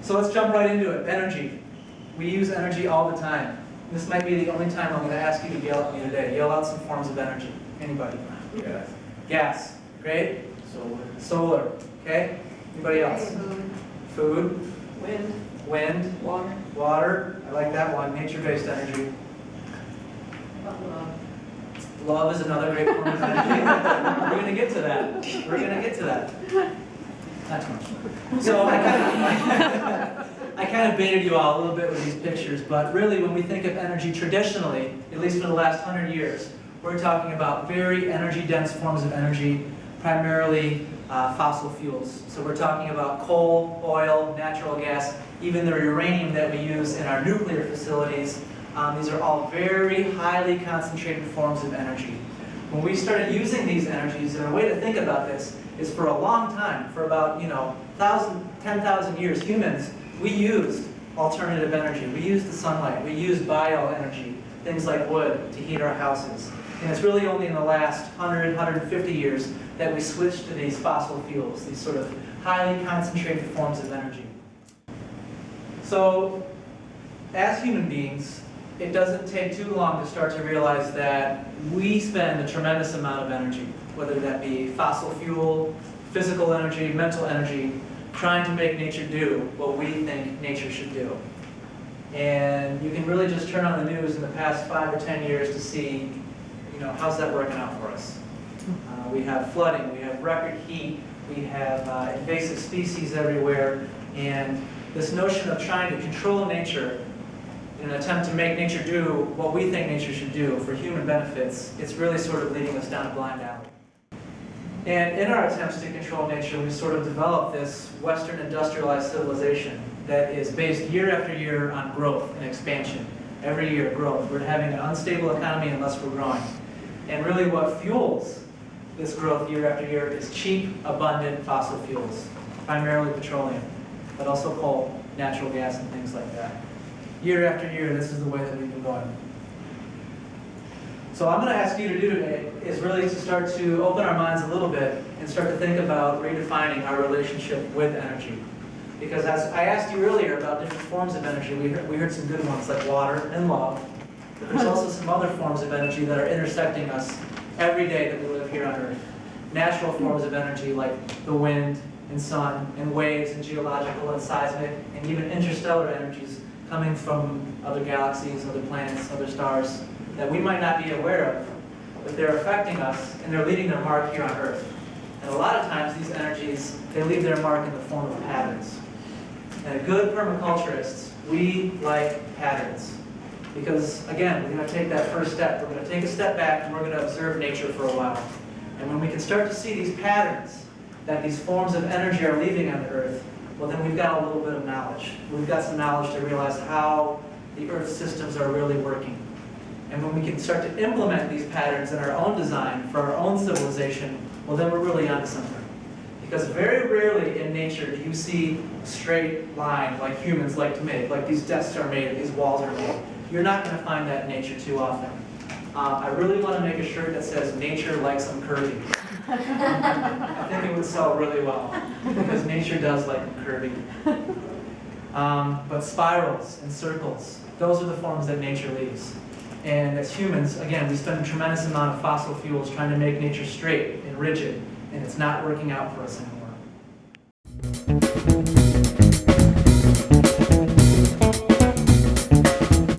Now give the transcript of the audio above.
So let's jump right into it. Energy. We use energy all the time. This might be the only time I'm going to ask you to yell at me today. Yell out some forms of energy. Anybody? Gas. Gas. Great. Solar. Solar. Okay. Anybody else? Food. Wind. Wind. Water. Water. I like that one. Nature-based energy. Love. Love is another great form of energy. We're going to get to that. We're going to get to that. Not too much. So I kind of baited you all a little bit with these pictures, but really when we think of energy traditionally, at least for the last 100 years, we're talking about very energy-dense forms of energy, primarily fossil fuels. So we're talking about coal, oil, natural gas, even the uranium that we use in our nuclear facilities. These are all very highly concentrated forms of energy. When we started using these energies, and a way to think about this is for a long time, for about 10,000 years, humans, we used alternative energy. We used the sunlight. We used bioenergy, things like wood, to heat our houses. And it's really only in the last 100, 150 years that we switched to these fossil fuels, these sort of highly concentrated forms of energy. So, as human beings, it doesn't take too long to start to realize that we spend a tremendous amount of energy, whether that be fossil fuel, physical energy, mental energy, trying to make nature do what we think nature should do. And you can really just turn on the news in the past 5 or 10 years to see, how's that working out for us? We have flooding, we have record heat, we have invasive species everywhere, and this notion of trying to control nature in an attempt to make nature do what we think nature should do for human benefits, it's really sort of leading us down a blind alley. And in our attempts to control nature, we sort of developed this Western industrialized civilization that is based year after year on growth and expansion. Every year, growth. We're having an unstable economy unless we're growing. And really what fuels this growth year after year is cheap, abundant fossil fuels, primarily petroleum, but also coal, natural gas, and things like that. Year after year, this is the way that we've been going. So what I'm going to ask you to do today is really to start to open our minds a little bit and start to think about redefining our relationship with energy. Because as I asked you earlier about different forms of energy, we heard some good ones like water and love. But there's also some other forms of energy that are intersecting us every day that we live here on Earth. Natural forms of energy like the wind and sun and waves and geological and seismic and even interstellar energies coming from other galaxies, other planets, other stars that we might not be aware of, but they're affecting us and they're leaving their mark here on Earth. And a lot of times these energies, they leave their mark in the form of patterns. And good permaculturists, we like patterns. Because again, we're going to take that first step. We're going to take a step back and we're going to observe nature for a while. And when we can start to see these patterns that these forms of energy are leaving on the Earth, well then we've got a little bit of knowledge. We've got some knowledge to realize how the Earth systems are really working. And when we can start to implement these patterns in our own design for our own civilization, well then we're really onto something. Because very rarely in nature do you see a straight line like humans like to make, like these desks are made, these walls are made. You're not going to find that in nature too often. I really want to make a shirt that says, nature likes them curvy. I think it would sell really well, because nature does like them curvy. But spirals and circles, those are the forms that nature leaves. And as humans, again, we spend a tremendous amount of fossil fuels trying to make nature straight and rigid, and it's not working out for us anymore.